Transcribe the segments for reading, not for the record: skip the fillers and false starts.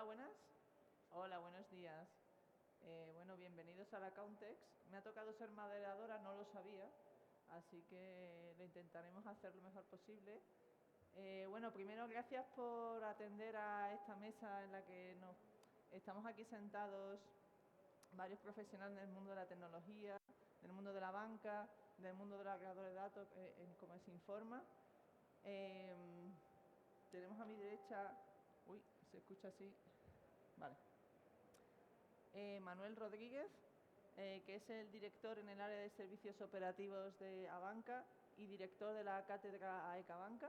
buenas. Hola, buenos días. Bueno, bienvenidos a la Countex. Me ha tocado ser moderadora, no lo sabía, así que lo intentaremos hacer lo mejor posible. Bueno, primero, gracias por atender a esta mesa en la que estamos aquí sentados varios profesionales del mundo de la tecnología, del mundo de la banca, del mundo de los agregadores de datos, como se informa. Tenemos a mi derecha, uy, se escucha así, vale. Manuel Rodríguez, que es el director en el área de servicios operativos de Abanca y director de la cátedra AECA Banca.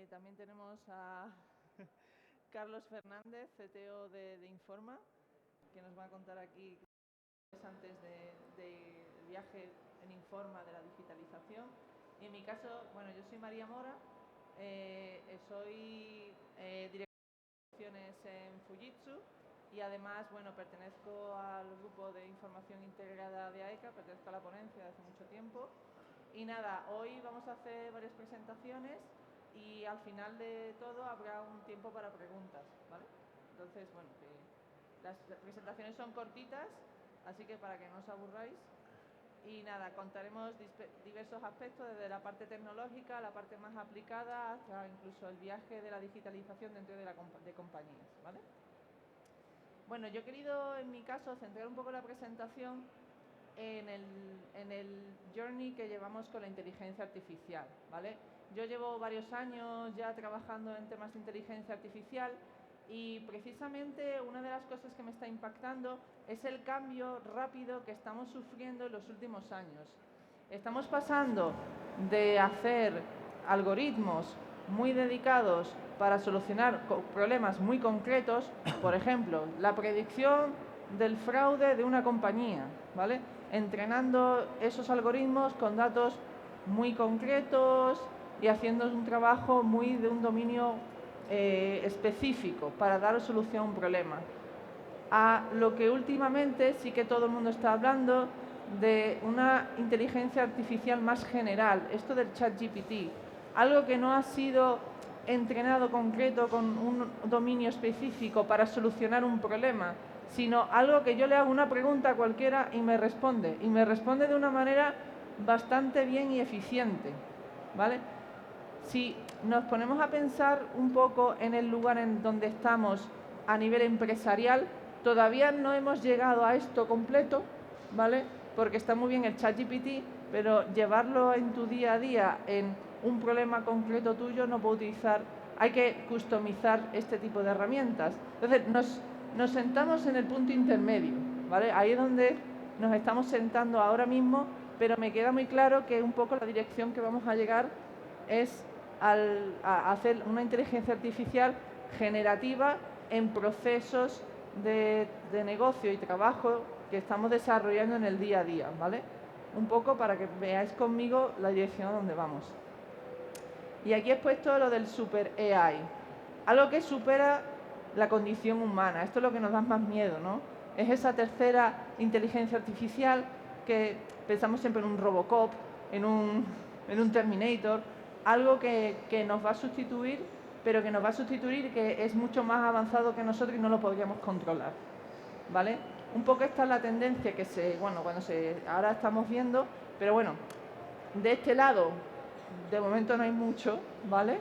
También tenemos a Carlos Fernández, CTO de Informa, que nos va a contar aquí antes del viaje en Informa de la digitalización. Y en mi caso, bueno, yo soy María Mora, soy directora de operaciones en Fujitsu y además, bueno, pertenezco al grupo de información integrada de AECA, pertenezco a la ponencia de hace mucho tiempo. Y nada, hoy vamos a hacer varias presentaciones y al final de todo habrá un tiempo para preguntas, ¿vale? Entonces, bueno, las presentaciones son cortitas, así que para que no os aburráis. Y nada, contaremos diversos aspectos, desde la parte tecnológica, la parte más aplicada, hasta incluso el viaje de la digitalización dentro de compañías, ¿vale? Bueno, yo he querido, en mi caso, centrar un poco la presentación en el journey que llevamos con la inteligencia artificial, ¿vale? Yo llevo varios años ya trabajando en temas de inteligencia artificial y precisamente una de las cosas que me está impactando es el cambio rápido que estamos sufriendo en los últimos años. Estamos pasando de hacer algoritmos muy dedicados para solucionar problemas muy concretos, por ejemplo, la predicción del fraude de una compañía, ¿vale? Entrenando esos algoritmos con datos muy concretos y haciendo un trabajo muy de un dominio específico para dar solución a un problema. A lo que últimamente sí que todo el mundo está hablando de una inteligencia artificial más general, esto del ChatGPT, algo que no ha sido entrenado concreto con un dominio específico para solucionar un problema, sino algo que yo le hago una pregunta a cualquiera y me responde de una manera bastante bien y eficiente, ¿vale? Si nos ponemos a pensar un poco en el lugar en donde estamos a nivel empresarial, todavía no hemos llegado a esto completo, ¿vale? Porque está muy bien el ChatGPT, pero llevarlo en tu día a día en un problema concreto tuyo no puede utilizar, hay que customizar este tipo de herramientas. Entonces, nos sentamos en el punto intermedio, ¿vale? Ahí es donde nos estamos sentando ahora mismo, pero me queda muy claro que un poco la dirección que vamos a llegar es a hacer una inteligencia artificial generativa en procesos de negocio y trabajo que estamos desarrollando en el día a día, ¿vale? Un poco para que veáis conmigo la dirección a donde vamos. Y aquí he puesto lo del super AI, algo que supera la condición humana. Esto es lo que nos da más miedo, ¿no? Es esa tercera inteligencia artificial que pensamos siempre en un Robocop, en un Terminator, algo que nos va a sustituir, pero que nos va a sustituir que es mucho más avanzado que nosotros y no lo podríamos controlar, ¿vale? Un poco esta es la tendencia que ahora estamos viendo, pero bueno, de este lado, de momento no hay mucho, ¿vale?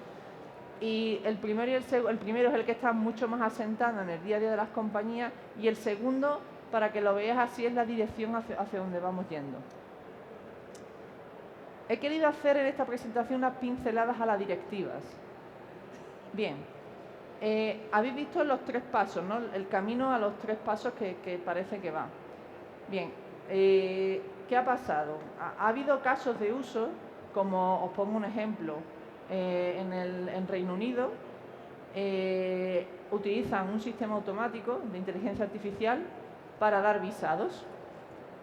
Y el primero es el que está mucho más asentado en el día a día de las compañías, y el segundo, para que lo veas así, es la dirección hacia donde vamos yendo. He querido hacer en esta presentación unas pinceladas a las directivas. Bien, habéis visto los 3 pasos, ¿no? El camino a los 3 pasos que parece que va. Bien, ¿qué ha pasado? Ha habido casos de uso, como os pongo un ejemplo, en Reino Unido, utilizan un sistema automático de inteligencia artificial para dar visados.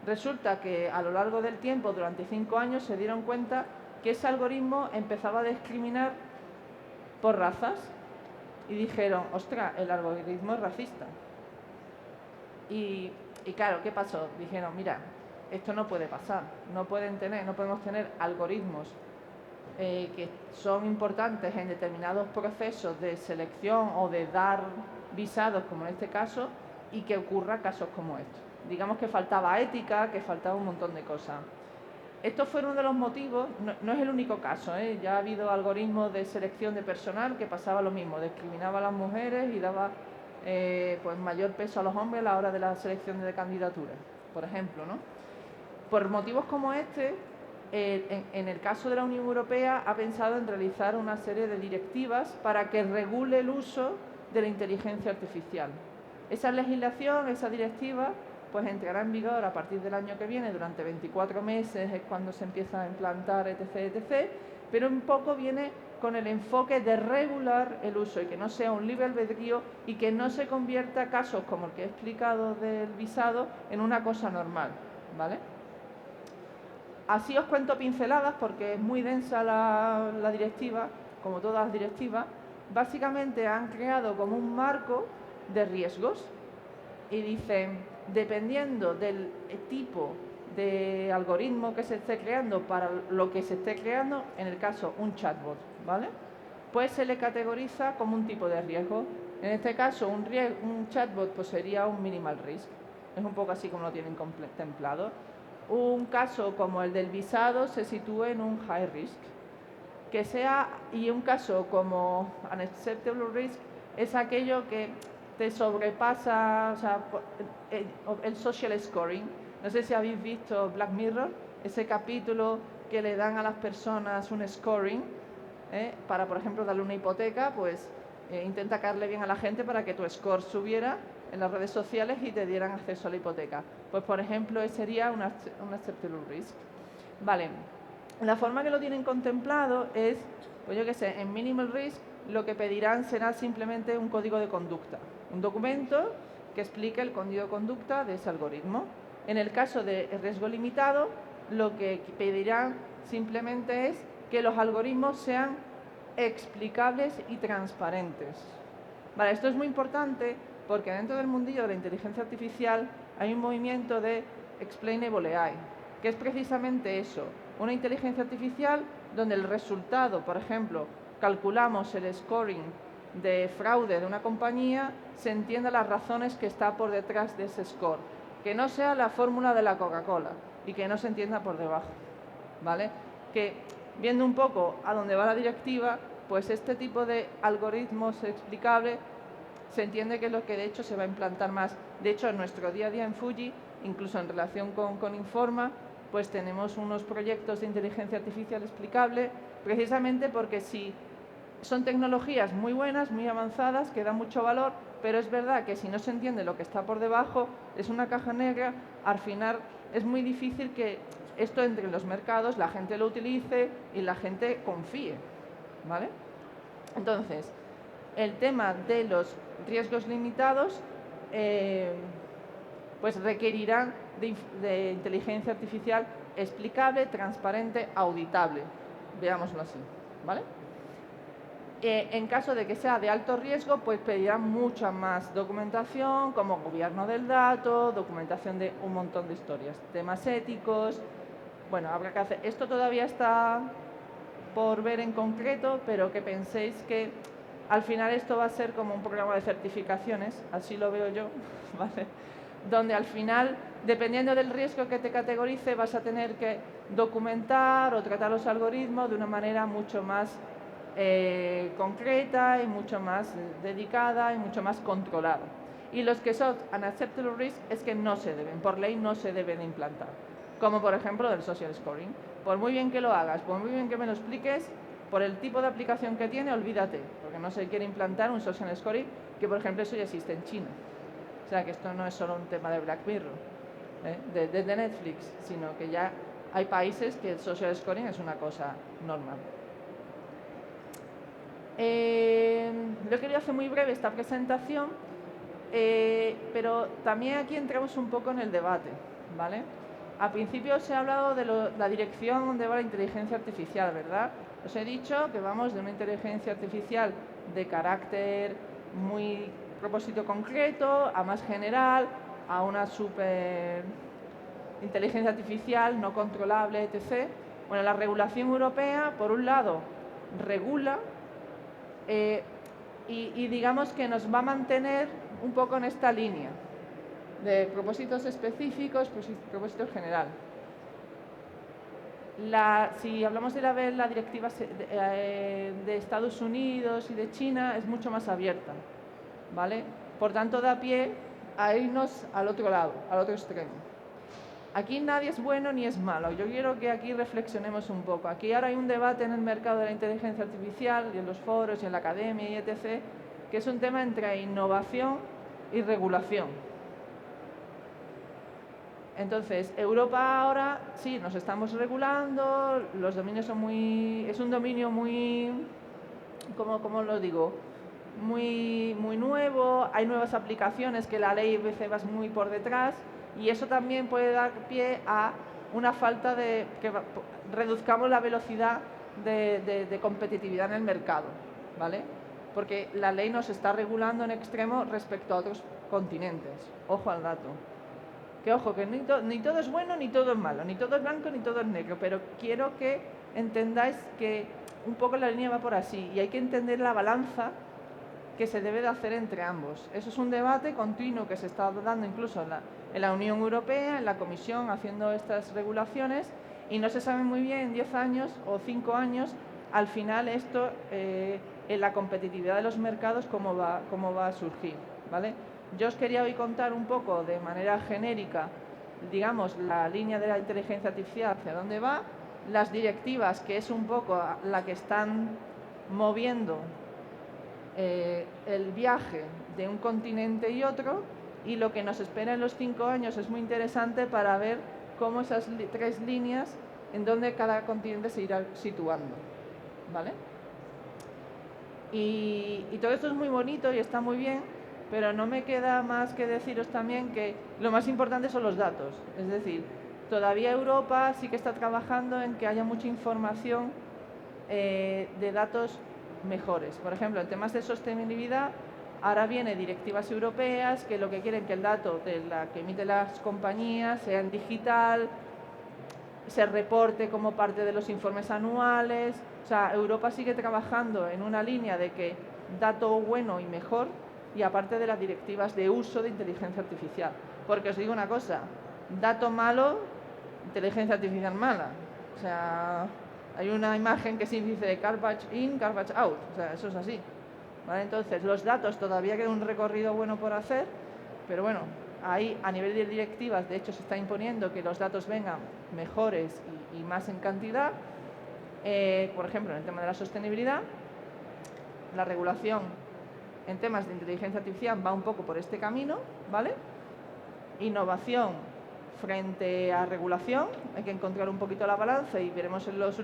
Resulta que a lo largo del tiempo, durante 5 años, se dieron cuenta que ese algoritmo empezaba a discriminar por razas y dijeron, ostras, el algoritmo es racista. Y claro, ¿qué pasó? Dijeron, mira, esto no puede pasar, no podemos tener algoritmos que son importantes en determinados procesos de selección o de dar visados, como en este caso, y que ocurra casos como estos. Digamos que faltaba ética, que faltaba un montón de cosas. Estos fueron de los motivos, no es el único caso, ya ha habido algoritmos de selección de personal que pasaba lo mismo, discriminaba a las mujeres y daba pues mayor peso a los hombres a la hora de la selección de candidaturas, por ejemplo, ¿no? Por motivos como este, en el caso de la Unión Europea ha pensado en realizar una serie de directivas para que regule el uso de la inteligencia artificial. Esa legislación, esa directiva, pues entrará en vigor a partir del año que viene, durante 24 meses es cuando se empieza a implantar, etc., pero un poco viene con el enfoque de regular el uso y que no sea un libre albedrío y que no se convierta casos como el que he explicado del visado en una cosa normal, ¿vale? Así os cuento pinceladas porque es muy densa la directiva, como todas las directivas. Básicamente han creado como un marco de riesgos y dicen, dependiendo del tipo de algoritmo que se esté creando para lo que se esté creando, en el caso un chatbot, ¿vale? Pues se le categoriza como un tipo de riesgo. En este caso un chatbot pues sería un minimal risk, es un poco así como lo tienen contemplado. Un caso como el del visado se sitúa en un high risk, y un caso como unacceptable risk es aquello que te sobrepasa, o sea, el social scoring. No sé si habéis visto Black Mirror, ese capítulo que le dan a las personas un scoring, para, por ejemplo, darle una hipoteca, pues intenta caerle bien a la gente para que tu score subiera en las redes sociales y te dieran acceso a la hipoteca. Pues, por ejemplo, ese sería un acceptable risk. Vale, la forma que lo tienen contemplado es, pues yo qué sé, en minimal risk lo que pedirán será simplemente un código de conducta, un documento que explique el código de conducta de ese algoritmo. En el caso de riesgo limitado, lo que pedirán simplemente es que los algoritmos sean explicables y transparentes. Vale, esto es muy importante porque dentro del mundillo de la inteligencia artificial hay un movimiento de explainable AI, que es precisamente eso, una inteligencia artificial donde el resultado, por ejemplo, calculamos el scoring de fraude de una compañía, se entienda las razones que está por detrás de ese score, que no sea la fórmula de la Coca-Cola y que no se entienda por debajo, ¿vale? Que viendo un poco a dónde va la directiva, pues este tipo de algoritmos explicables se entiende que es lo que de hecho se va a implantar más. De hecho, en nuestro día a día en Fuji, incluso en relación con Informa, pues tenemos unos proyectos de inteligencia artificial explicable, precisamente porque sí, son tecnologías muy buenas, muy avanzadas, que dan mucho valor, pero es verdad que si no se entiende lo que está por debajo, es una caja negra, al final es muy difícil que esto entre en los mercados, la gente lo utilice y la gente confíe, ¿vale? Entonces, el tema de los riesgos limitados pues requerirán de inteligencia artificial explicable, transparente, auditable, veámoslo así, ¿vale? En caso de que sea de alto riesgo, pues pedirán mucha más documentación, como gobierno del dato, documentación de un montón de historias, temas éticos. Bueno, habrá que hacer. Esto todavía está por ver en concreto, pero que penséis que al final esto va a ser como un programa de certificaciones, así lo veo yo, ¿vale? Donde al final, dependiendo del riesgo que te categorice, vas a tener que documentar o tratar los algoritmos de una manera mucho más concreta y mucho más dedicada y mucho más controlada. Y los que son unacceptable risk es que no se deben, por ley no se deben implantar. Como por ejemplo el social scoring. Por muy bien que lo hagas, por muy bien que me lo expliques, por el tipo de aplicación que tiene, olvídate, porque no se quiere implantar un social scoring, que por ejemplo eso ya existe en China. O sea que esto no es solo un tema de Black Mirror, de Netflix, sino que ya hay países que el social scoring es una cosa normal. Lo he querido hacer muy breve esta presentación, pero también aquí entramos un poco en el debate, ¿vale? Al principio os he hablado de la dirección donde va la inteligencia artificial, ¿verdad? Os he dicho que vamos de una inteligencia artificial de carácter muy propósito concreto, a más general, a una super inteligencia artificial no controlable, etc. Bueno, la regulación europea, por un lado, regula y digamos que nos va a mantener un poco en esta línea de propósitos específicos, propósitos general. Si hablamos de la directiva de Estados Unidos y de China, es mucho más abierta, ¿vale? Por tanto, da pie a irnos al otro lado, al otro extremo. Aquí nadie es bueno ni es malo. Yo quiero que aquí reflexionemos un poco. Aquí ahora hay un debate en el mercado de la inteligencia artificial y en los foros y en la academia y etc., que es un tema entre innovación y regulación. Entonces, Europa ahora, sí, nos estamos regulando, los dominios son es un dominio muy, ¿cómo lo digo? Muy nuevo, hay nuevas aplicaciones que la ley a veces va muy por detrás y eso también puede dar pie a una falta de que reduzcamos la velocidad de competitividad en el mercado, ¿vale? Porque la ley nos está regulando en extremo respecto a otros continentes. Ojo al dato. Que ojo, que ni todo es bueno ni todo es malo, ni todo es blanco ni todo es negro, pero quiero que entendáis que un poco la línea va por así y hay que entender la balanza que se debe de hacer entre ambos. Eso es un debate continuo que se está dando incluso en la Unión Europea, en la Comisión, haciendo estas regulaciones y no se sabe muy bien en 10 años o 5 años al final esto en la competitividad de los mercados cómo va a surgir, ¿vale? Yo os quería hoy contar un poco de manera genérica, digamos, la línea de la inteligencia artificial, hacia dónde va, las directivas, que es un poco la que están moviendo el viaje de un continente y otro, y lo que nos espera en los 5 años es muy interesante para ver cómo esas 3 líneas, en donde cada continente se irá situando, ¿vale? Y todo esto es muy bonito y está muy bien, pero no me queda más que deciros también que lo más importante son los datos. Es decir, todavía Europa sí que está trabajando en que haya mucha información de datos mejores. Por ejemplo, en temas de sostenibilidad, ahora vienen directivas europeas que lo que quieren que el dato de la que emiten las compañías sea en digital, se reporte como parte de los informes anuales. O sea, Europa sigue trabajando en una línea de que dato bueno y mejor, y aparte de las directivas de uso de inteligencia artificial. Porque os digo una cosa, dato malo, inteligencia artificial mala. O sea, hay una imagen que sí dice de garbage in, garbage out. O sea, eso es así, ¿vale? Entonces, los datos todavía queda un recorrido bueno por hacer, pero bueno, ahí a nivel de directivas, de hecho, se está imponiendo que los datos vengan mejores y más en cantidad. Por ejemplo, en el tema de la sostenibilidad, la regulación en temas de inteligencia artificial va un poco por este camino, ¿vale? Innovación frente a regulación, hay que encontrar un poquito la balanza y veremos en los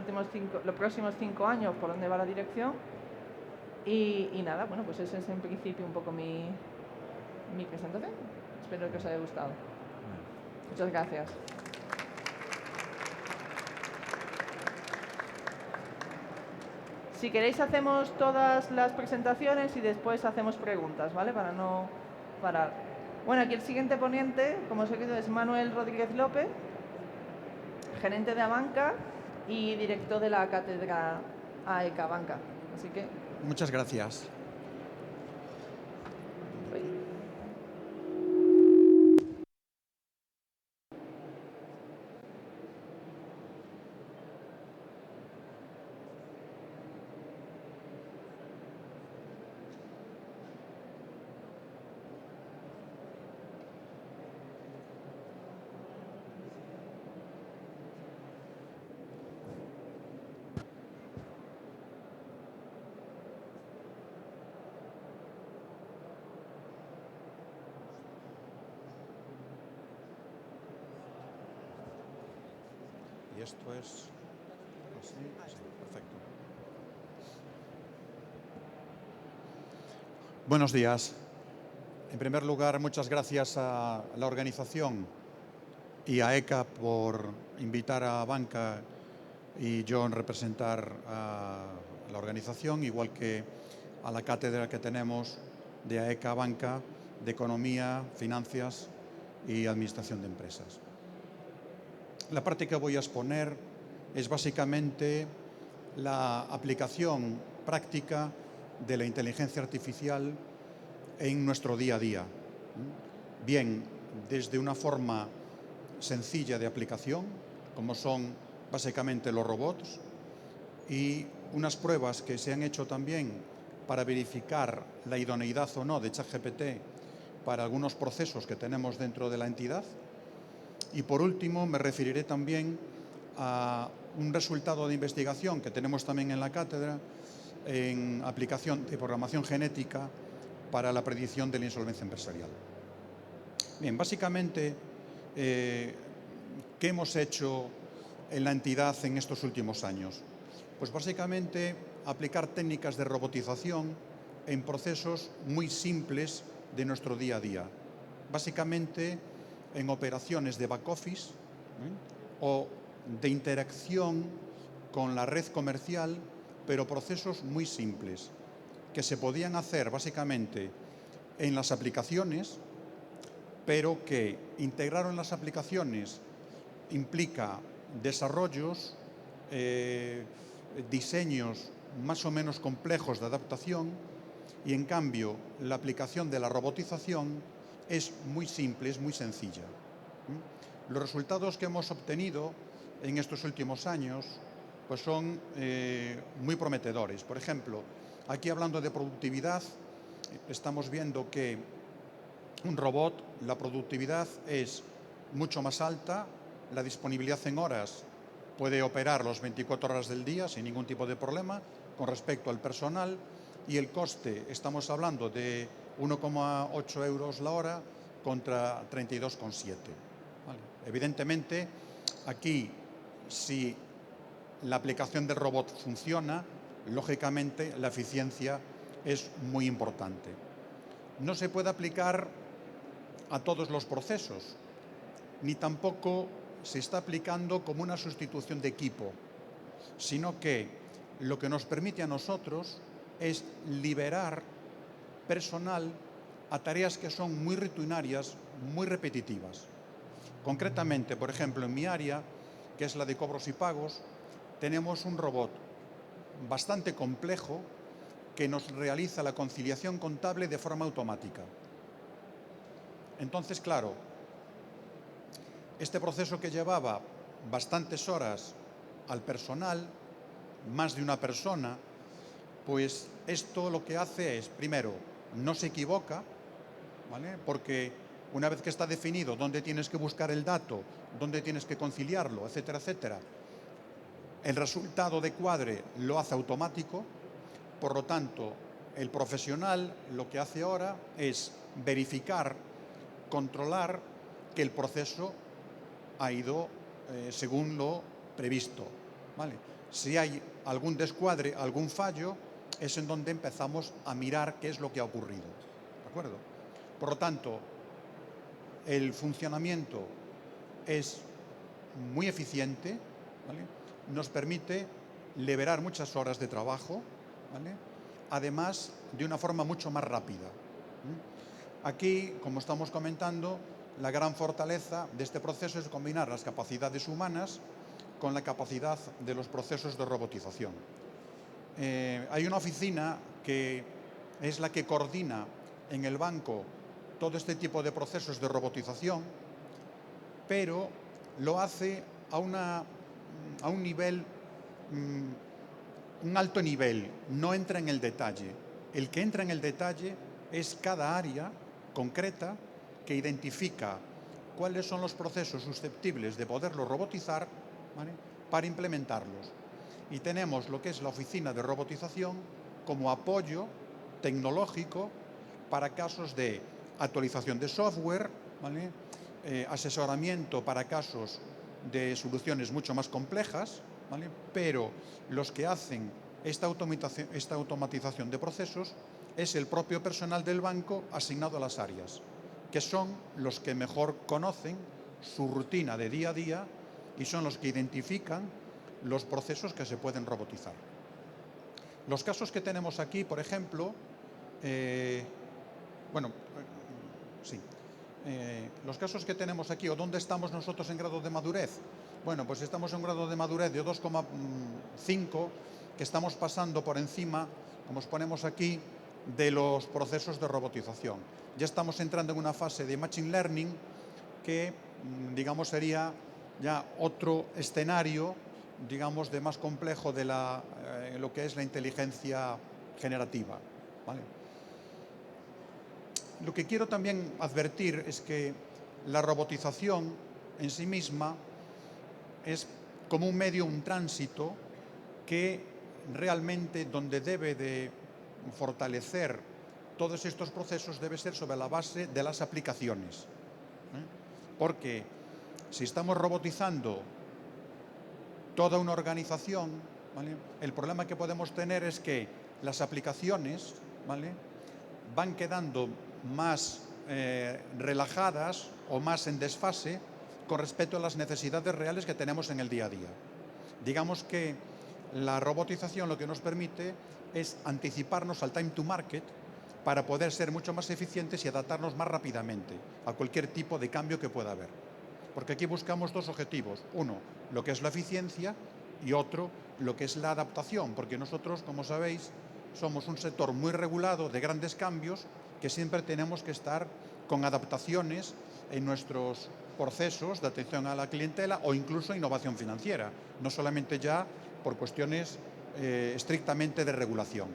próximos 5 años por dónde va la dirección. Y nada, bueno, pues ese es en principio un poco mi presentación. Espero que os haya gustado. Muchas gracias. Si queréis hacemos todas las presentaciones y después hacemos preguntas, ¿vale? Para no parar. Bueno, aquí el siguiente ponente, como os he dicho, es Manuel Rodríguez López, gerente de Abanca y director de la cátedra AECA Banca. Así que... Muchas gracias. Y esto es así, sí, perfecto. Buenos días. En primer lugar, muchas gracias a la organización y a ECA por invitar a Banca y yo en representar a la organización, igual que a la cátedra que tenemos de AECA Banca de Economía, Finanzas y Administración de Empresas. La parte que voy a exponer es básicamente la aplicación práctica de la inteligencia artificial en nuestro día a día. Bien, desde una forma sencilla de aplicación, como son básicamente los robots, y unas pruebas que se han hecho también para verificar la idoneidad o no de ChatGPT para algunos procesos que tenemos dentro de la entidad. Y por último, me referiré también a un resultado de investigación que tenemos también en la cátedra en aplicación de programación genética para la predicción de la insolvencia empresarial. Bien, básicamente, ¿qué hemos hecho en la entidad en estos últimos años? Pues básicamente aplicar técnicas de robotización en procesos muy simples de nuestro día a día. Básicamente en operaciones de back office o de interacción con la red comercial, pero procesos muy simples que se podían hacer básicamente en las aplicaciones, pero que integrar en las aplicaciones implica desarrollos, diseños más o menos complejos de adaptación, y en cambio la aplicación de la robotización es muy simple, es muy sencilla. Los resultados que hemos obtenido en estos últimos años pues son muy prometedores. Por ejemplo, aquí hablando de productividad, estamos viendo que un robot, la productividad es mucho más alta, la disponibilidad en horas puede operar las 24 horas del día sin ningún tipo de problema con respecto al personal, y el coste, estamos hablando de 1,8 euros la hora contra 32,7. ¿Vale? Evidentemente, aquí, si la aplicación del robot funciona, lógicamente la eficiencia es muy importante. No se puede aplicar a todos los procesos, ni tampoco se está aplicando como una sustitución de equipo, sino que lo que nos permite a nosotros es liberar personal a tareas que son muy rutinarias, muy repetitivas. Concretamente, por ejemplo, en mi área, que es la de cobros y pagos, tenemos un robot bastante complejo que nos realiza la conciliación contable de forma automática. Entonces, claro, este proceso que llevaba bastantes horas al personal, más de una persona, pues esto lo que hace es, primero, no se equivoca, ¿vale? Porque una vez que está definido dónde tienes que buscar el dato, dónde tienes que conciliarlo, etcétera, etcétera, el resultado de cuadre lo hace automático. Por lo tanto, el profesional lo que hace ahora es verificar, controlar que el proceso ha ido según lo previsto, ¿vale? Si hay algún descuadre, algún fallo, es en donde empezamos a mirar qué es lo que ha ocurrido, ¿de acuerdo? Por lo tanto, el funcionamiento es muy eficiente, ¿vale? Nos permite liberar muchas horas de trabajo, ¿vale? Además de una forma mucho más rápida. Aquí, como estamos comentando, la gran fortaleza de este proceso es combinar las capacidades humanas con la capacidad de los procesos de robotización. Hay una oficina que es la que coordina en el banco todo este tipo de procesos de robotización, pero lo hace a un nivel, un alto nivel, no entra en el detalle. El que entra en el detalle es cada área concreta que identifica cuáles son los procesos susceptibles de poderlo robotizar, ¿vale?, para implementarlos. Y tenemos lo que es la oficina de robotización como apoyo tecnológico para casos de actualización de software, ¿vale?, asesoramiento para casos de soluciones mucho más complejas, ¿vale?, pero los que hacen esta automatización de procesos es el propio personal del banco asignado a las áreas, que son los que mejor conocen su rutina de día a día y son los que identifican los procesos que se pueden robotizar. Los casos que tenemos aquí, por ejemplo, los casos que tenemos aquí, o dónde estamos nosotros en grado de madurez. Bueno, pues estamos en un grado de madurez de 2,5, que estamos pasando por encima como os ponemos aquí, de los procesos de robotización. Ya estamos entrando en una fase de Machine Learning que, digamos, sería ya otro escenario, digamos, de más complejo de lo que es la inteligencia generativa, ¿vale? Lo que quiero también advertir es que la robotización en sí misma es como un medio, un tránsito que realmente donde debe de fortalecer todos estos procesos debe ser sobre la base de las aplicaciones, ¿eh? Porque si estamos robotizando toda una organización, ¿vale?, el problema que podemos tener es que las aplicaciones, ¿vale?, van quedando más relajadas o más en desfase con respecto a las necesidades reales que tenemos en el día a día. Digamos que la robotización lo que nos permite es anticiparnos al time to market para poder ser mucho más eficientes y adaptarnos más rápidamente a cualquier tipo de cambio que pueda haber. Porque aquí buscamos dos objetivos. Uno, lo que es la eficiencia, y otro, lo que es la adaptación, porque nosotros, como sabéis, somos un sector muy regulado de grandes cambios que siempre tenemos que estar con adaptaciones en nuestros procesos de atención a la clientela o incluso innovación financiera, no solamente ya por cuestiones estrictamente de regulación.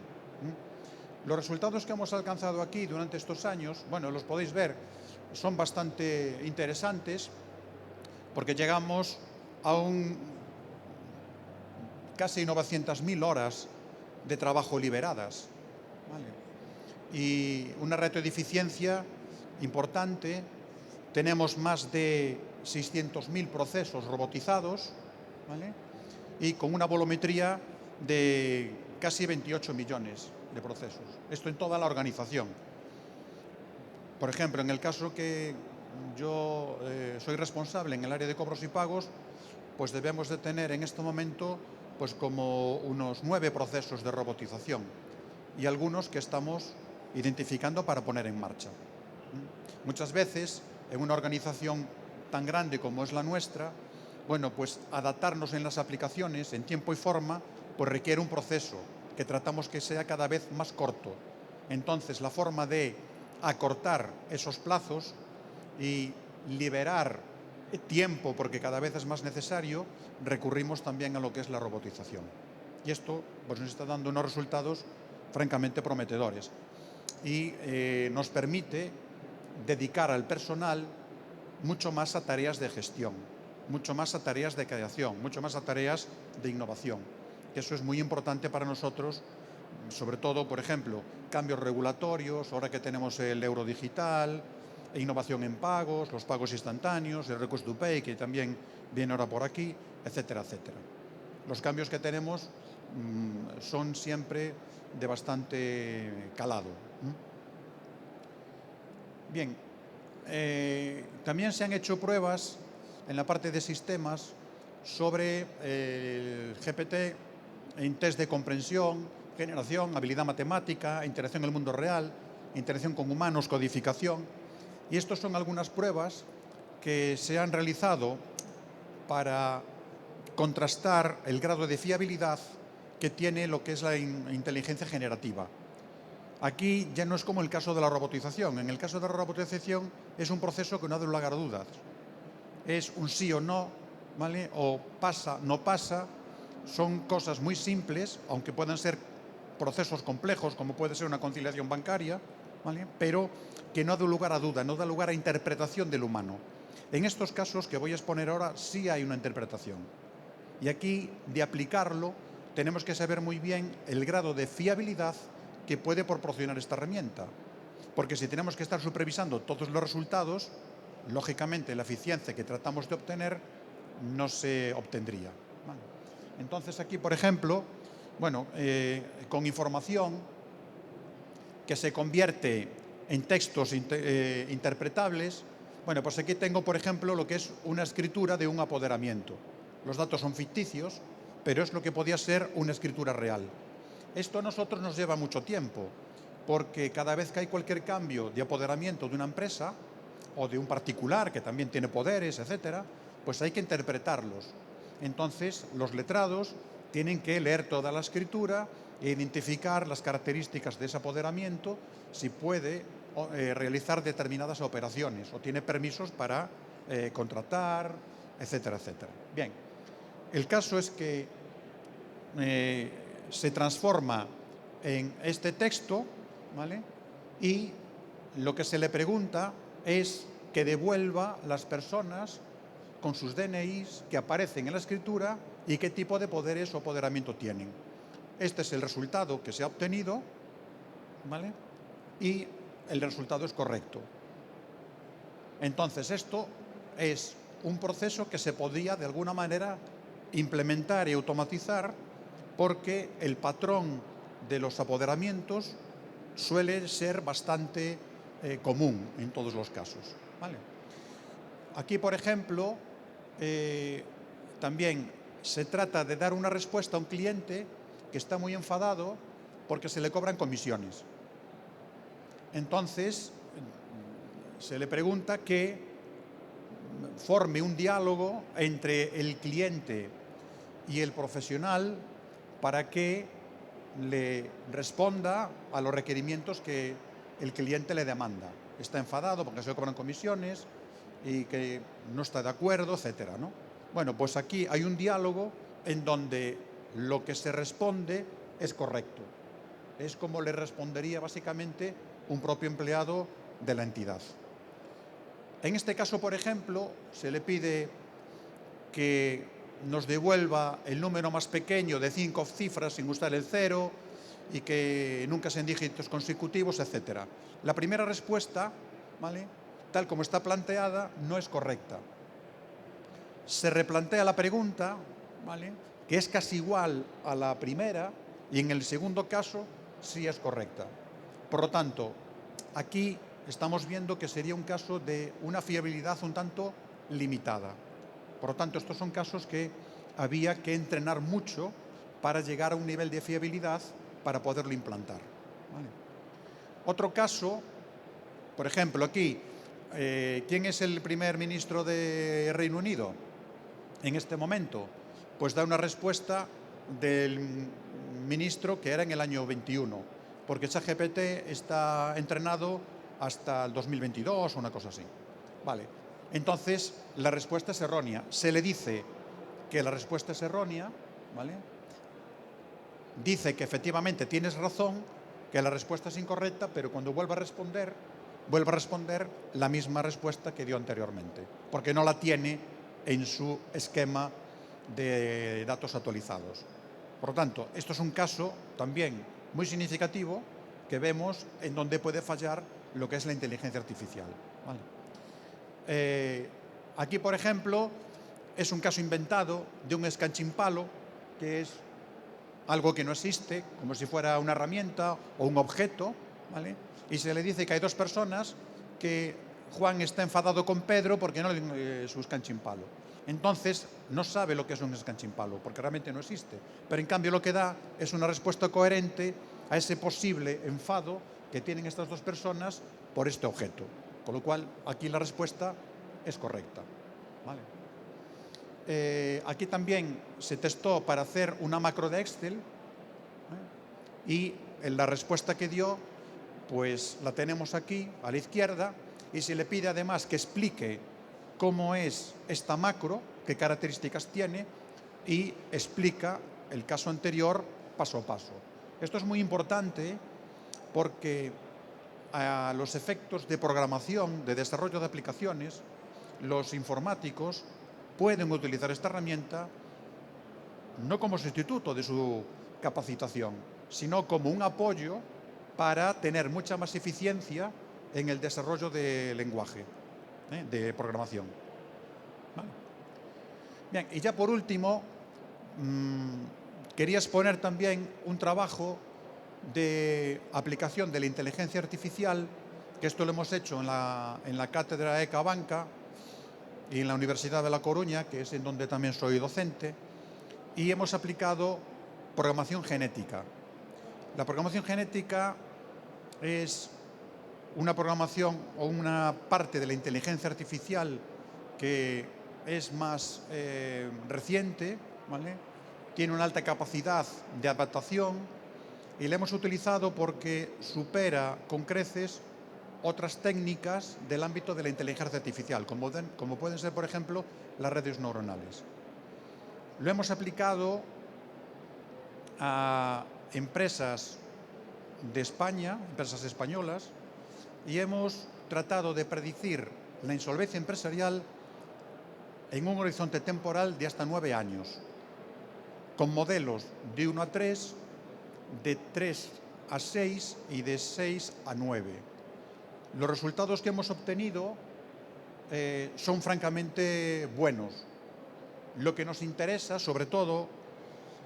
Los resultados que hemos alcanzado aquí durante estos años, bueno, los podéis ver, son bastante interesantes porque llegamos a casi 900.000 horas de trabajo liberadas, ¿vale? Y una ratio de eficiencia importante. Tenemos más de 600.000 procesos robotizados, ¿vale?, y con una volumetría de casi 28 millones de procesos. Esto en toda la organización. Por ejemplo, en el caso que yo soy responsable en el área de cobros y pagos, pues debemos de tener en este momento pues como unos 9 procesos de robotización y algunos que estamos identificando para poner en marcha. Muchas veces, en una organización tan grande como es la nuestra, bueno, pues adaptarnos en las aplicaciones en tiempo y forma, pues requiere un proceso que tratamos que sea cada vez más corto. Entonces, la forma de acortar esos plazos y liberar tiempo, porque cada vez es más necesario, recurrimos también a lo que es la robotización. Y esto pues, nos está dando unos resultados francamente prometedores. Y nos permite dedicar al personal mucho más a tareas de gestión, mucho más a tareas de creación, mucho más a tareas de innovación. Eso es muy importante para nosotros, sobre todo, por ejemplo, cambios regulatorios, ahora que tenemos el euro digital, innovación en pagos, los pagos instantáneos, el request to pay, que también viene ahora por aquí, etcétera, etcétera. Los cambios que tenemos son siempre de bastante calado. Bien, también se han hecho pruebas en la parte de sistemas sobre el GPT en test de comprensión, generación, habilidad matemática, interacción en el mundo real, interacción con humanos, codificación. Y estos son algunas pruebas que se han realizado para contrastar el grado de fiabilidad que tiene lo que es la inteligencia generativa. Aquí ya no es como el caso de la robotización. En el caso de la robotización es un proceso que no da lugar a dudas. Es un sí o no, ¿vale? O pasa, no pasa. Son cosas muy simples, aunque puedan ser procesos complejos, como puede ser una conciliación bancaria, ¿vale?, pero que no da lugar a duda, no da lugar a interpretación del humano. En estos casos que voy a exponer ahora sí hay una interpretación. Y aquí, de aplicarlo, tenemos que saber muy bien el grado de fiabilidad que puede proporcionar esta herramienta. Porque si tenemos que estar supervisando todos los resultados, lógicamente la eficiencia que tratamos de obtener no se obtendría. ¿Vale? Entonces aquí, por ejemplo, bueno, con información que se convierte en textos interpretables, bueno, pues aquí tengo, por ejemplo, lo que es una escritura de un apoderamiento. Los datos son ficticios, pero es lo que podía ser una escritura real. Esto a nosotros nos lleva mucho tiempo, porque cada vez que hay cualquier cambio de apoderamiento de una empresa o de un particular que también tiene poderes, etcétera, pues hay que interpretarlos. Entonces, los letrados tienen que leer toda la escritura e identificar las características de ese apoderamiento, si puede realizar determinadas operaciones o tiene permisos para contratar, etcétera, etcétera. Bien, el caso es que se transforma en este texto, ¿vale? Y lo que se le pregunta es que devuelva las personas con sus DNIs que aparecen en la escritura y qué tipo de poderes o apoderamiento tienen. Este es el resultado que se ha obtenido, ¿vale? Y el resultado es correcto. Entonces, esto es un proceso que se podía, de alguna manera, implementar y automatizar, porque el patrón de los apoderamientos suele ser bastante común en todos los casos, ¿vale? Aquí, por ejemplo, también se trata de dar una respuesta a un cliente que está muy enfadado porque se le cobran comisiones. Entonces, se le pregunta que forme un diálogo entre el cliente y el profesional para que le responda a los requerimientos que el cliente le demanda. Está enfadado porque se le cobran comisiones y que no está de acuerdo, etcétera, ¿no? Bueno, pues aquí hay un diálogo en donde lo que se responde es correcto. Es como le respondería básicamente un propio empleado de la entidad. En este caso, por ejemplo, se le pide que nos devuelva el número más pequeño de 5 cifras sin usar el 0 y que nunca sean dígitos consecutivos, etcétera. La primera respuesta, ¿vale?, tal como está planteada, no es correcta. Se replantea la pregunta, ¿vale?, que es casi igual a la primera, y en el segundo caso sí es correcta. Por lo tanto, aquí estamos viendo que sería un caso de una fiabilidad un tanto limitada. Por lo tanto, estos son casos que había que entrenar mucho para llegar a un nivel de fiabilidad para poderlo implantar, ¿vale? Otro caso, por ejemplo, aquí, ¿quién es el primer ministro de Reino Unido en este momento? Pues da una respuesta del ministro que era en el año 21, porque ChatGPT está entrenado hasta el 2022 o una cosa así. Vale. Entonces, la respuesta es errónea. Se le dice que la respuesta es errónea, ¿vale? Dice que efectivamente tienes razón, que la respuesta es incorrecta, pero cuando vuelva a responder la misma respuesta que dio anteriormente, porque no la tiene en su esquema de datos actualizados. Por lo tanto, esto es un caso también muy significativo que vemos en donde puede fallar lo que es la inteligencia artificial, ¿vale? Aquí, por ejemplo, es un caso inventado de un escanchimpalo, que es algo que no existe, como si fuera una herramienta o un objeto, ¿vale? Y se le dice que hay dos personas, que Juan está enfadado con Pedro porque no le su escanchimpalo. Entonces, no sabe lo que es un escanchimpalo, porque realmente no existe. Pero en cambio lo que da es una respuesta coherente a ese posible enfado que tienen estas dos personas por este objeto. Con lo cual, aquí la respuesta es correcta, ¿vale? Aquí también se testó para hacer una macro de Excel, y la respuesta que dio, pues la tenemos aquí a la izquierda, y se le pide además que explique cómo es esta macro, qué características tiene, y explica el caso anterior paso a paso. Esto es muy importante porque a los efectos de programación, de desarrollo de aplicaciones, los informáticos pueden utilizar esta herramienta no como sustituto de su capacitación, sino como un apoyo para tener mucha más eficiencia en el desarrollo de lenguaje, de programación. ¿Vale? Bien, y ya por último, quería exponer también un trabajo de aplicación de la inteligencia artificial, que esto lo hemos hecho en la cátedra ECA Banca y en la Universidad de La Coruña, que es en donde también soy docente, y hemos aplicado programación genética. La programación genética es una programación o una parte de la inteligencia artificial que es más reciente, ¿vale? Tiene una alta capacidad de adaptación Y la hemos utilizado porque supera con creces otras técnicas del ámbito de la inteligencia artificial, como pueden ser, por ejemplo, las redes neuronales. Lo hemos aplicado a empresas de España, empresas españolas, y hemos tratado de predecir la insolvencia empresarial en un horizonte temporal de hasta 9 años, con modelos de 1 a 3, de 3 a 6 y de 6 a 9. Los resultados que hemos obtenido son francamente buenos. Lo que nos interesa, sobre todo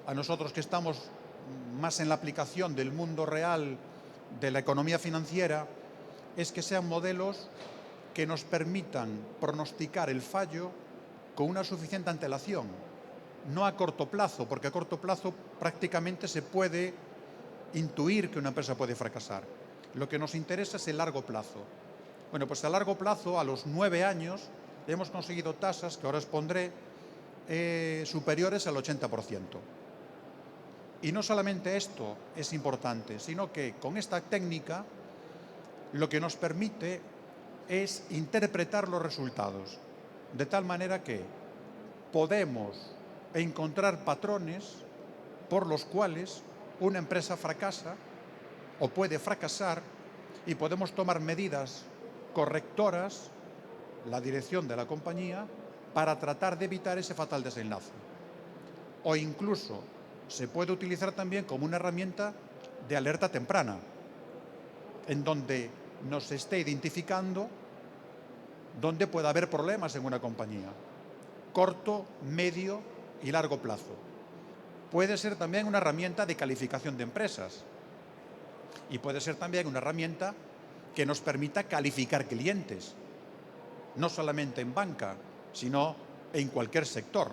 a nosotros que estamos más en la aplicación del mundo real de la economía financiera, es que sean modelos que nos permitan pronosticar el fallo con una suficiente antelación, no a corto plazo, porque a corto plazo prácticamente se puede intuir que una empresa puede fracasar. Lo que nos interesa es el largo plazo. Bueno, pues a largo plazo, a los 9 años, hemos conseguido tasas, que ahora expondré, superiores al 80%. Y no solamente esto es importante, sino que con esta técnica lo que nos permite es interpretar los resultados, de tal manera que podemos encontrar patrones por los cuales una empresa fracasa o puede fracasar y podemos tomar medidas correctoras, la dirección de la compañía, para tratar de evitar ese fatal desenlace. O incluso se puede utilizar también como una herramienta de alerta temprana, en donde nos esté identificando dónde puede haber problemas en una compañía, corto, medio y largo plazo. Puede ser también una herramienta de calificación de empresas y puede ser también una herramienta que nos permita calificar clientes, no solamente en banca, sino en cualquier sector,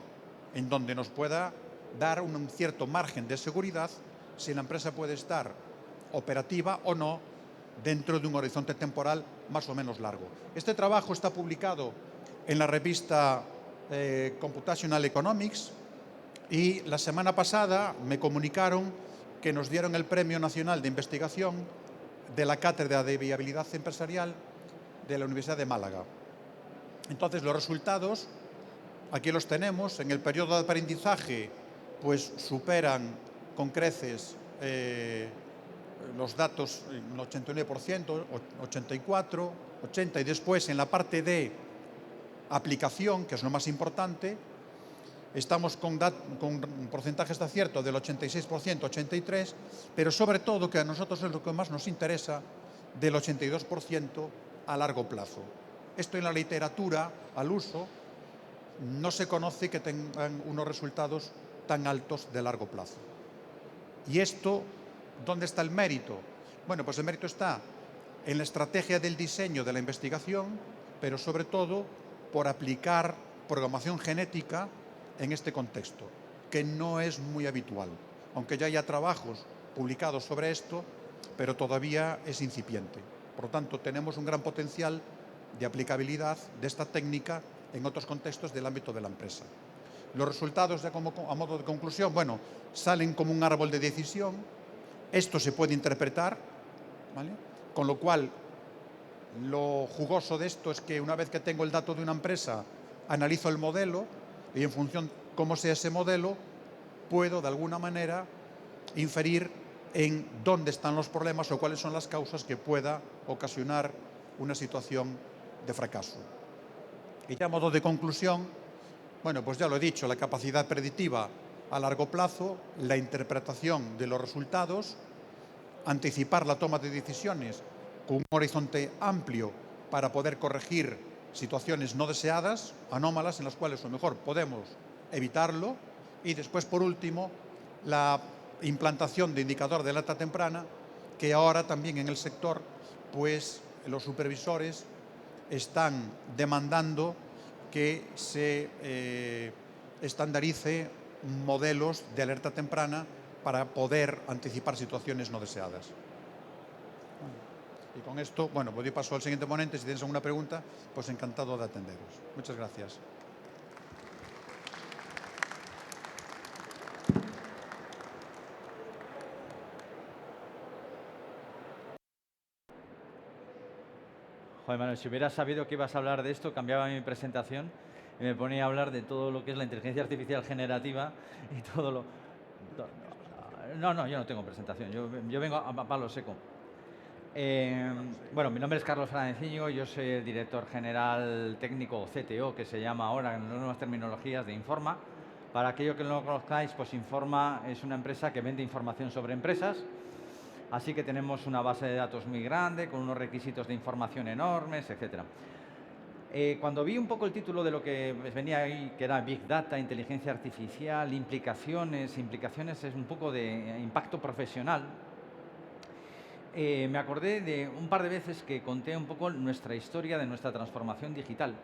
en donde nos pueda dar un cierto margen de seguridad si la empresa puede estar operativa o no dentro de un horizonte temporal más o menos largo. Este trabajo está publicado en la revista Computational Economics y la semana pasada me comunicaron que nos dieron el Premio Nacional de Investigación de la Cátedra de Viabilidad Empresarial de la Universidad de Málaga. Entonces, los resultados, aquí los tenemos. En el periodo de aprendizaje, pues superan con creces los datos, el 89%, 84%, 80%, y después en la parte de aplicación, que es lo más importante, estamos con porcentajes de acierto del 86%, 83%, pero sobre todo, que a nosotros es lo que más nos interesa, del 82% a largo plazo. Esto en la literatura, al uso, no se conoce que tengan unos resultados tan altos de largo plazo. Y esto, ¿dónde está el mérito? Bueno, pues el mérito está en la estrategia del diseño de la investigación, pero sobre todo por aplicar programación genética en este contexto, que no es muy habitual, aunque ya haya trabajos publicados sobre esto, pero todavía es incipiente. Por lo tanto, tenemos un gran potencial de aplicabilidad de esta técnica en otros contextos del ámbito de la empresa. Los resultados, ya a modo de conclusión, bueno, salen como un árbol de decisión. Esto se puede interpretar, ¿vale? Con lo cual, lo jugoso de esto es que una vez que tengo el dato de una empresa, analizo el modelo y en función de cómo sea ese modelo, puedo de alguna manera inferir en dónde están los problemas o cuáles son las causas que pueda ocasionar una situación de fracaso. Y ya a modo de conclusión, bueno, pues ya lo he dicho, la capacidad predictiva a largo plazo, la interpretación de los resultados, anticipar la toma de decisiones con un horizonte amplio para poder corregir situaciones no deseadas, anómalas, en las cuales a lo mejor podemos evitarlo. Y después, por último, la implantación de indicador de alerta temprana, que ahora también en el sector, pues los supervisores están demandando que se estandarice modelos de alerta temprana para poder anticipar situaciones no deseadas. Y con esto, bueno, pues yo paso al siguiente ponente. Si tienes alguna pregunta, pues encantado de atenderos. Muchas gracias. Joder, Manuel, si hubiera sabido que ibas a hablar de esto, cambiaba mi presentación y me ponía a hablar de todo lo que es la inteligencia artificial generativa y todo lo... No, yo no tengo presentación, yo vengo a palo seco. Bueno, mi nombre es Carlos Francino, yo soy el director general técnico, o CTO, que se llama ahora en las nuevas terminologías, de Informa. Para aquellos que no lo conozcáis, pues Informa es una empresa que vende información sobre empresas, así que tenemos una base de datos muy grande, con unos requisitos de información enormes, etcétera. Cuando vi un poco el título de lo que venía ahí, que era Big Data, inteligencia artificial, implicaciones es un poco de impacto profesional, me acordé de un par de veces que conté un poco nuestra historia de nuestra transformación digital.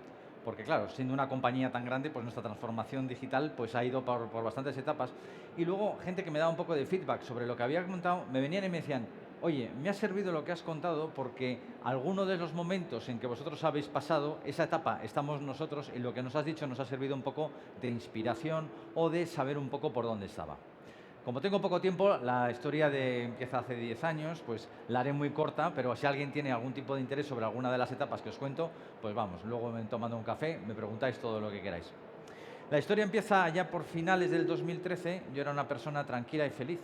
Porque claro, siendo una compañía tan grande, pues nuestra transformación digital pues ha ido por bastantes etapas. Y luego gente que me daba un poco de feedback sobre lo que había contado, me venían y me decían: oye, me ha servido lo que has contado porque alguno de los momentos en que vosotros habéis pasado, esa etapa estamos nosotros, y lo que nos has dicho nos ha servido un poco de inspiración o de saber un poco por dónde estaba. Como tengo poco tiempo, la historia empieza hace 10 años, pues la haré muy corta, pero si alguien tiene algún tipo de interés sobre alguna de las etapas que os cuento, pues vamos, luego tomando un café, me preguntáis todo lo que queráis. La historia empieza ya por finales del 2013, yo era una persona tranquila y feliz.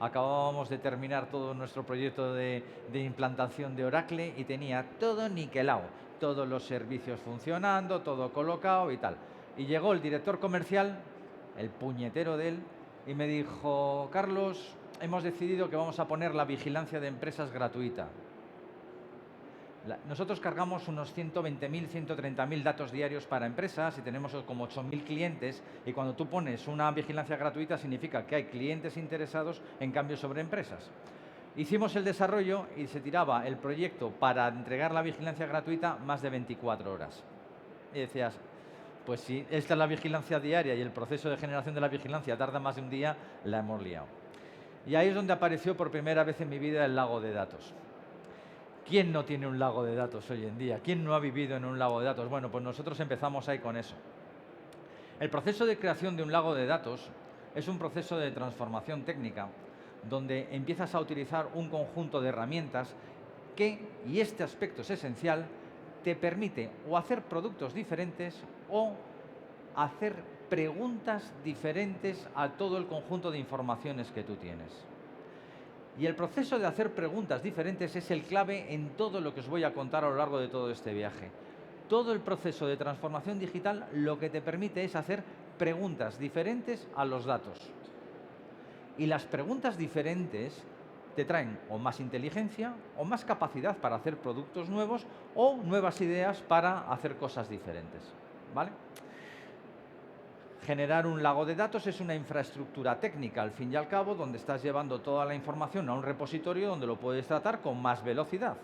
Acabábamos de terminar todo nuestro proyecto de implantación de Oracle y tenía todo niquelado, todos los servicios funcionando, todo colocado y tal. Y llegó el director comercial, el puñetero de él, y me dijo: Carlos, hemos decidido que vamos a poner la vigilancia de empresas gratuita. Nosotros cargamos unos 120.000, 130.000 datos diarios para empresas y tenemos como 8.000 clientes, y cuando tú pones una vigilancia gratuita significa que hay clientes interesados en cambios sobre empresas. Hicimos el desarrollo y se tiraba el proyecto para entregar la vigilancia gratuita más de 24 horas. Y decías, pues si esta es la vigilancia diaria y el proceso de generación de la vigilancia tarda más de un día, la hemos liado. Y ahí es donde apareció por primera vez en mi vida el lago de datos. ¿Quién no tiene un lago de datos hoy en día? ¿Quién no ha vivido en un lago de datos? Bueno, pues nosotros empezamos ahí con eso. El proceso de creación de un lago de datos es un proceso de transformación técnica donde empiezas a utilizar un conjunto de herramientas que, y este aspecto es esencial, te permite o hacer productos diferentes o hacer preguntas diferentes a todo el conjunto de informaciones que tú tienes. Y el proceso de hacer preguntas diferentes es el clave en todo lo que os voy a contar a lo largo de todo este viaje. Todo el proceso de transformación digital lo que te permite es hacer preguntas diferentes a los datos. Y las preguntas diferentes te traen o más inteligencia o más capacidad para hacer productos nuevos o nuevas ideas para hacer cosas diferentes, ¿vale? Generar un lago de datos es una infraestructura técnica, al fin y al cabo, donde estás llevando toda la información a un repositorio donde lo puedes tratar con más velocidad.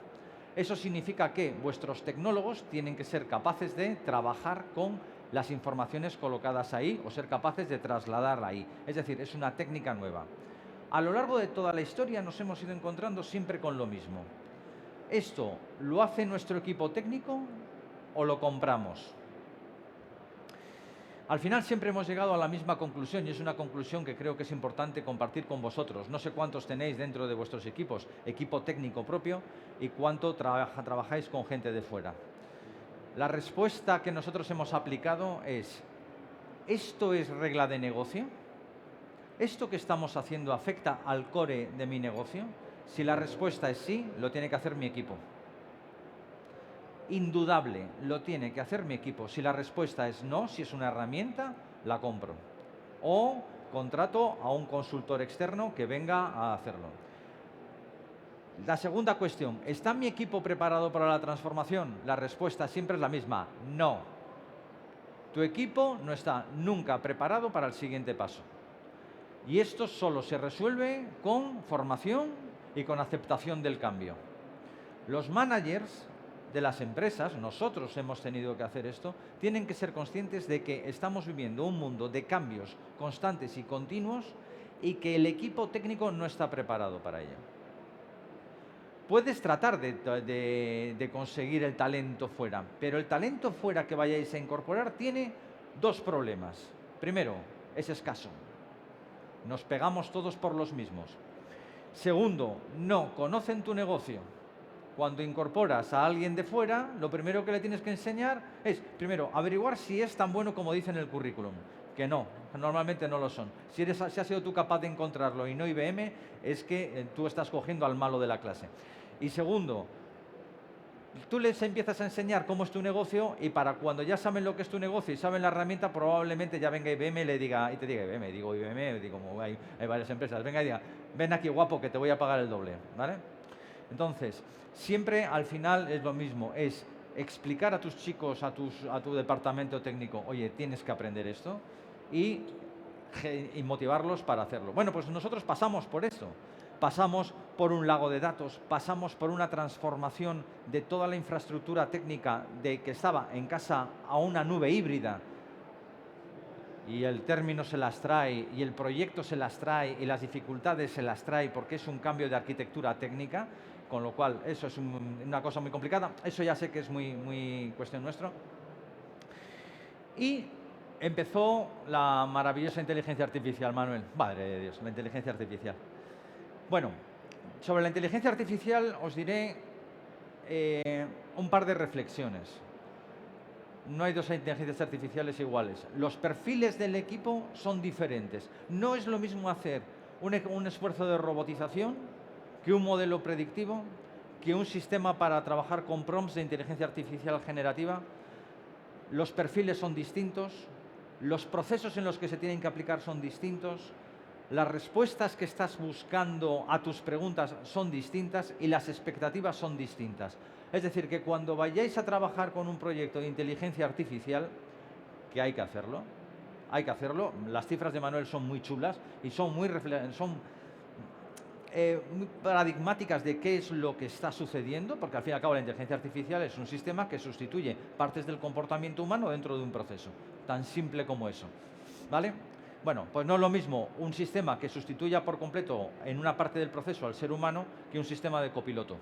Eso significa que vuestros tecnólogos tienen que ser capaces de trabajar con las informaciones colocadas ahí o ser capaces de trasladarla ahí. Es decir, es una técnica nueva. A lo largo de toda la historia nos hemos ido encontrando siempre con lo mismo. ¿Esto lo hace nuestro equipo técnico o lo compramos? Al final siempre hemos llegado a la misma conclusión, y es una conclusión que creo que es importante compartir con vosotros. No sé cuántos tenéis dentro de vuestros equipos, equipo técnico propio, y cuánto trabajáis con gente de fuera. La respuesta que nosotros hemos aplicado es: ¿esto es regla de negocio? ¿Esto que estamos haciendo afecta al core de mi negocio? Si la respuesta es sí, lo tiene que hacer mi equipo. Indudable, lo tiene que hacer mi equipo. Si la respuesta es no, si es una herramienta, la compro. O contrato a un consultor externo que venga a hacerlo. La segunda cuestión, ¿está mi equipo preparado para la transformación? La respuesta siempre es la misma: no. Tu equipo no está nunca preparado para el siguiente paso. Y esto solo se resuelve con formación y con aceptación del cambio. Los managers de las empresas, nosotros hemos tenido que hacer esto, tienen que ser conscientes de que estamos viviendo un mundo de cambios constantes y continuos y que el equipo técnico no está preparado para ello. Puedes tratar de conseguir el talento fuera, pero el talento fuera que vayáis a incorporar tiene dos problemas. Primero, es escaso. Nos pegamos todos por los mismos. Segundo, no conocen tu negocio. Cuando incorporas a alguien de fuera, lo primero que le tienes que enseñar es, primero, averiguar si es tan bueno como dice en el currículum. Que no, normalmente no lo son. Si has sido tú capaz de encontrarlo y no IBM, es que tú estás cogiendo al malo de la clase. Y segundo, tú les empiezas a enseñar cómo es tu negocio y para cuando ya saben lo que es tu negocio y saben la herramienta, probablemente ya venga IBM y te diga IBM, digo IBM, digo como hay varias empresas, venga y diga, ven aquí guapo que te voy a pagar el doble, ¿vale? Entonces, siempre al final es lo mismo, es explicar a tus chicos, a tu departamento técnico, oye, tienes que aprender esto y motivarlos para hacerlo. Bueno, pues nosotros pasamos por esto. Pasamos por un lago de datos, pasamos por una transformación de toda la infraestructura técnica de que estaba en casa a una nube híbrida. Y el término se las trae, y el proyecto se las trae, y las dificultades se las trae porque es un cambio de arquitectura técnica, con lo cual eso es una cosa muy complicada. Eso ya sé que es muy cuestión nuestra. Y empezó la maravillosa inteligencia artificial, Manuel. Madre de Dios, la inteligencia artificial. Bueno, sobre la inteligencia artificial os diré un par de reflexiones. No hay dos inteligencias artificiales iguales. Los perfiles del equipo son diferentes. No es lo mismo hacer un esfuerzo de robotización que un modelo predictivo, que un sistema para trabajar con prompts de inteligencia artificial generativa. Los perfiles son distintos, los procesos en los que se tienen que aplicar son distintos, las respuestas que estás buscando a tus preguntas son distintas y las expectativas son distintas. Es decir, que cuando vayáis a trabajar con un proyecto de inteligencia artificial, que hay que hacerlo, las cifras de Manuel son muy chulas y son muy paradigmáticas de qué es lo que está sucediendo, porque al fin y al cabo la inteligencia artificial es un sistema que sustituye partes del comportamiento humano dentro de un proceso, tan simple como eso, ¿vale? Bueno, pues no es lo mismo un sistema que sustituya por completo en una parte del proceso al ser humano que un sistema de copiloto.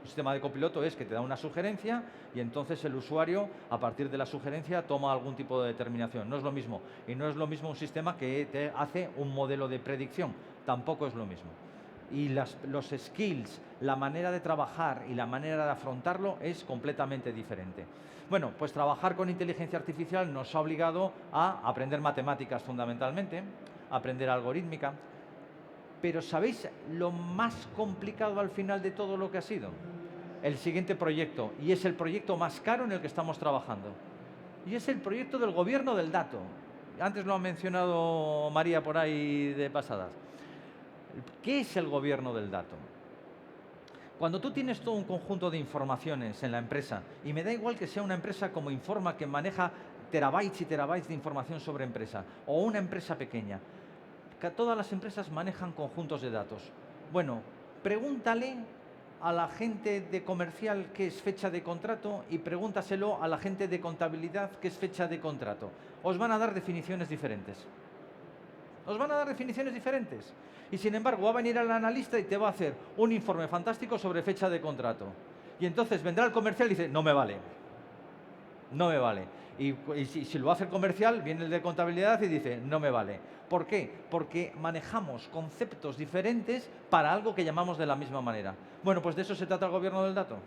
Un sistema de copiloto es que te da una sugerencia y entonces el usuario, a partir de la sugerencia, toma algún tipo de determinación. No es lo mismo. Y no es lo mismo un sistema que te hace un modelo de predicción. Tampoco es lo mismo. Y los skills, la manera de trabajar y la manera de afrontarlo es completamente diferente. Bueno, pues trabajar con inteligencia artificial nos ha obligado a aprender matemáticas fundamentalmente, a aprender algorítmica. Pero ¿sabéis lo más complicado al final de todo lo que ha sido? El siguiente proyecto, y es el proyecto más caro en el que estamos trabajando. Y es el proyecto del gobierno del dato. Antes lo ha mencionado María por ahí de pasadas. ¿Qué es el gobierno del dato? Cuando tú tienes todo un conjunto de informaciones en la empresa, y me da igual que sea una empresa como Informa que maneja terabytes y terabytes de información sobre empresa, o una empresa pequeña, que todas las empresas manejan conjuntos de datos. Bueno, pregúntale a la gente de comercial qué es fecha de contrato y pregúntaselo a la gente de contabilidad qué es fecha de contrato. Os van a dar definiciones diferentes. Os van a dar definiciones diferentes. Y sin embargo va a venir el analista y te va a hacer un informe fantástico sobre fecha de contrato. Y entonces vendrá el comercial y dice, no me vale. No me vale. Y si lo hace el comercial, viene el de contabilidad y dice, no me vale. ¿Por qué? Porque manejamos conceptos diferentes para algo que llamamos de la misma manera. Bueno, pues de eso se trata el gobierno del dato.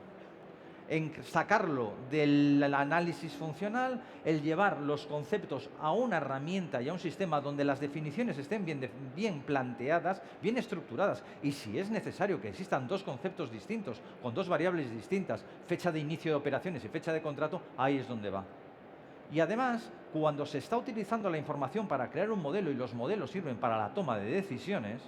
En sacarlo del análisis funcional, el llevar los conceptos a una herramienta y a un sistema donde las definiciones estén bien planteadas, bien estructuradas. Y si es necesario que existan dos conceptos distintos, con dos variables distintas, fecha de inicio de operaciones y fecha de contrato, ahí es donde va. Y además, cuando se está utilizando la información para crear un modelo y los modelos sirven para la toma de decisiones,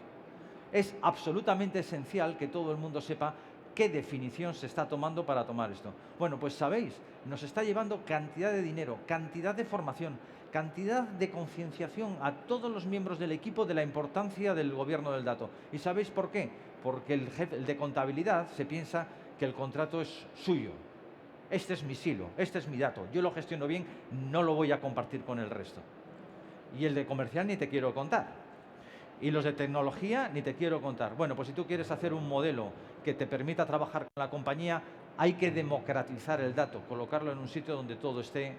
es absolutamente esencial que todo el mundo sepa qué definición se está tomando para tomar esto. Bueno, pues sabéis, nos está llevando cantidad de dinero, cantidad de formación, cantidad de concienciación a todos los miembros del equipo de la importancia del gobierno del dato. ¿Y sabéis por qué? Porque el de contabilidad se piensa que el contrato es suyo. Este es mi silo, este es mi dato, yo lo gestiono bien, no lo voy a compartir con el resto. Y el de comercial ni te quiero contar. Y los de tecnología ni te quiero contar. Bueno, pues si tú quieres hacer un modelo que te permita trabajar con la compañía, hay que democratizar el dato, colocarlo en un sitio donde todo esté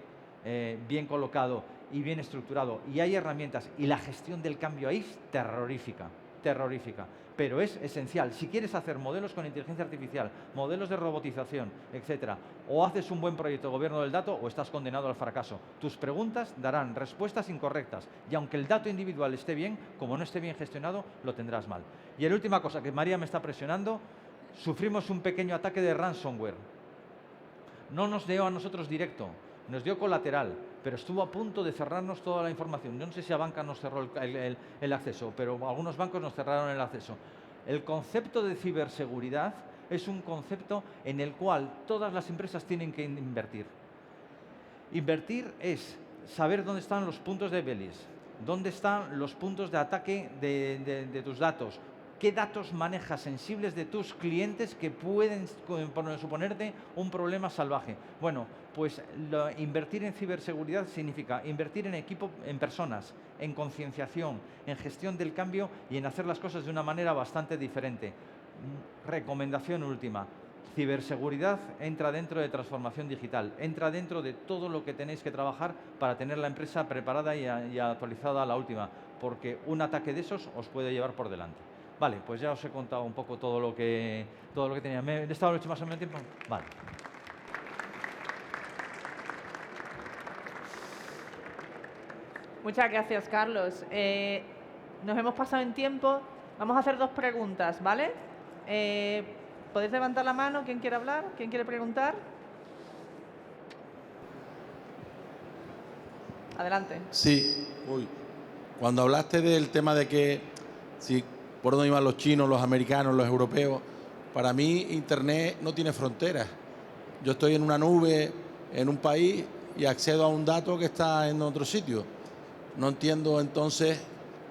bien colocado y bien estructurado. Y hay herramientas. Y la gestión del cambio ahí es terrorífica. terrorífica. Pero es esencial. Si quieres hacer modelos con inteligencia artificial, modelos de robotización, etcétera, o haces un buen proyecto de gobierno del dato o estás condenado al fracaso. Tus preguntas darán respuestas incorrectas y aunque el dato individual esté bien, como no esté bien gestionado, lo tendrás mal. Y la última cosa que María me está presionando, sufrimos un pequeño ataque de ransomware. No nos dio a nosotros directo, nos dio colateral, pero estuvo a punto de cerrarnos toda la información. Yo no sé si a banca nos cerró el acceso, pero algunos bancos nos cerraron el acceso. El concepto de ciberseguridad es un concepto en el cual todas las empresas tienen que invertir. Invertir es saber dónde están los puntos débiles, dónde están los puntos de ataque de tus datos, qué datos manejas sensibles de tus clientes que pueden suponerte un problema salvaje. Bueno, pues invertir en ciberseguridad significa invertir en equipo, en personas, en concienciación, en gestión del cambio y en hacer las cosas de una manera bastante diferente. Recomendación última. Ciberseguridad entra dentro de transformación digital, entra dentro de todo lo que tenéis que trabajar para tener la empresa preparada y actualizada a la última, porque un ataque de esos os puede llevar por delante. Vale, pues ya os he contado un poco todo lo que tenía. ¿Me he estado hecho más o menos tiempo? Vale. Muchas gracias, Carlos. Nos hemos pasado en tiempo. Vamos a hacer 2 preguntas, ¿vale? ¿Podéis levantar la mano? ¿Quién quiere hablar? ¿Quién quiere preguntar? Adelante. Sí. Cuando hablaste del tema de que si por dónde iban los chinos, los americanos, los europeos, para mí Internet no tiene fronteras. Yo estoy en una nube, en un país, y accedo a un dato que está en otro sitio. No entiendo entonces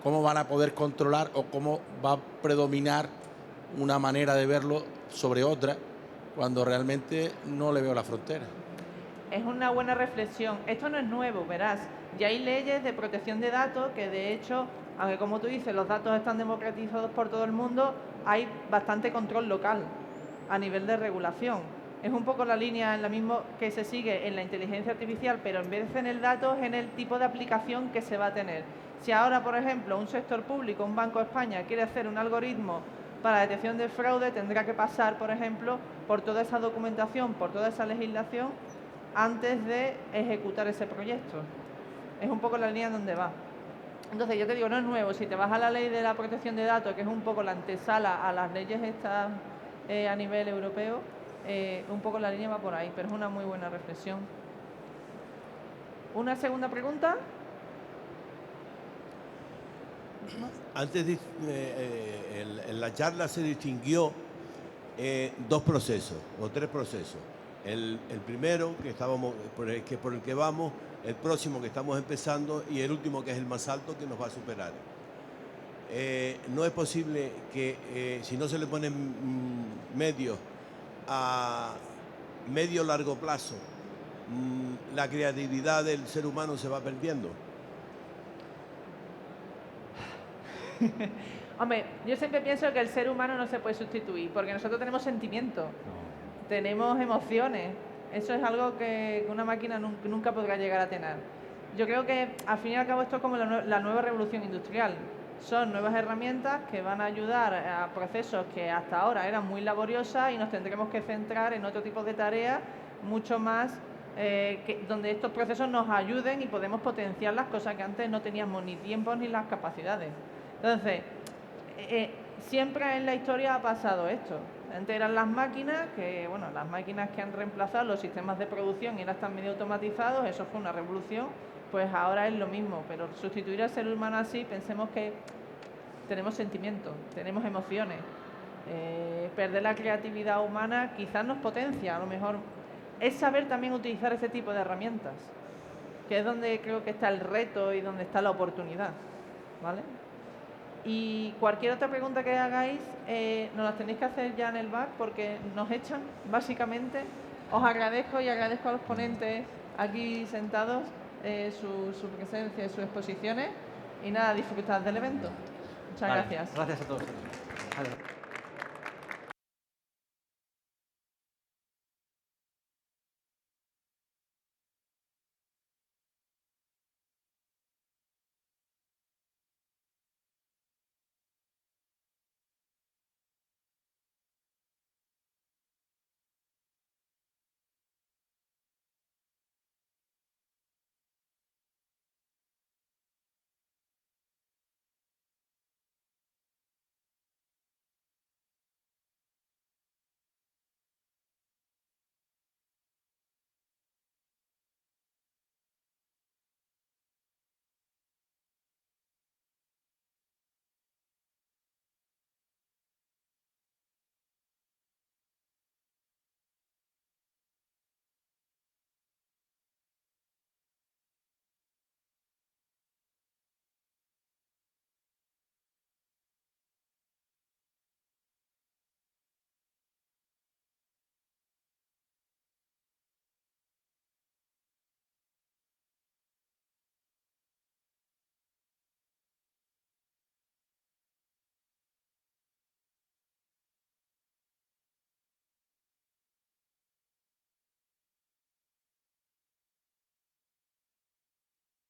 cómo van a poder controlar o cómo va a predominar una manera de verlo sobre otra cuando realmente no le veo la frontera. Es una buena reflexión. Esto no es nuevo, verás. Ya hay leyes de protección de datos que, de hecho, aunque como tú dices, los datos están democratizados por todo el mundo, hay bastante control local a nivel de regulación. Es un poco la línea en la misma que se sigue en la inteligencia artificial, pero en vez de en el dato, es en el tipo de aplicación que se va a tener. Si ahora, por ejemplo, un sector público, un Banco de España, quiere hacer un algoritmo para la detección de fraude, tendrá que pasar, por ejemplo, por toda esa documentación, por toda esa legislación, antes de ejecutar ese proyecto. Es un poco la línea en donde va. Entonces, yo te digo, no es nuevo. Si te vas a la ley de la protección de datos, que es un poco la antesala a las leyes estas a nivel europeo, un poco la línea va por ahí, pero es una muy buena reflexión. ¿Una segunda pregunta? Antes en la charla se distinguió 2 procesos o 3 procesos. El primero, que estábamos, por el que vamos, el próximo que estamos empezando y el último, que es el más alto, que nos va a superar. No es posible que si no se le ponen medios a medio largo plazo, la creatividad del ser humano se va perdiendo. Hombre, yo siempre pienso que el ser humano no se puede sustituir, porque nosotros tenemos sentimientos, tenemos emociones. Eso es algo que una máquina nunca podrá llegar a tener. Yo creo que, al fin y al cabo, esto es como la nueva revolución industrial. Son nuevas herramientas que van a ayudar a procesos que hasta ahora eran muy laboriosas y nos tendremos que centrar en otro tipo de tareas mucho más, donde estos procesos nos ayuden y podemos potenciar las cosas que antes no teníamos ni tiempo ni las capacidades. Entonces, siempre en la historia ha pasado esto. Antes eran las máquinas, las máquinas que han reemplazado los sistemas de producción y ahora están medio automatizados, eso fue una revolución. Pues ahora es lo mismo, pero sustituir al ser humano así, pensemos que tenemos sentimientos, tenemos emociones. Perder la creatividad humana quizás nos potencia, a lo mejor. Es saber también utilizar ese tipo de herramientas, que es donde creo que está el reto y donde está la oportunidad, ¿vale? Y cualquier otra pregunta que hagáis, nos las tenéis que hacer ya en el back, porque nos echan, básicamente. Os agradezco y agradezco a los ponentes aquí sentados su presencia y sus exposiciones. Y nada, disfrutad del evento. Muchas gracias. Gracias a todos. Adiós.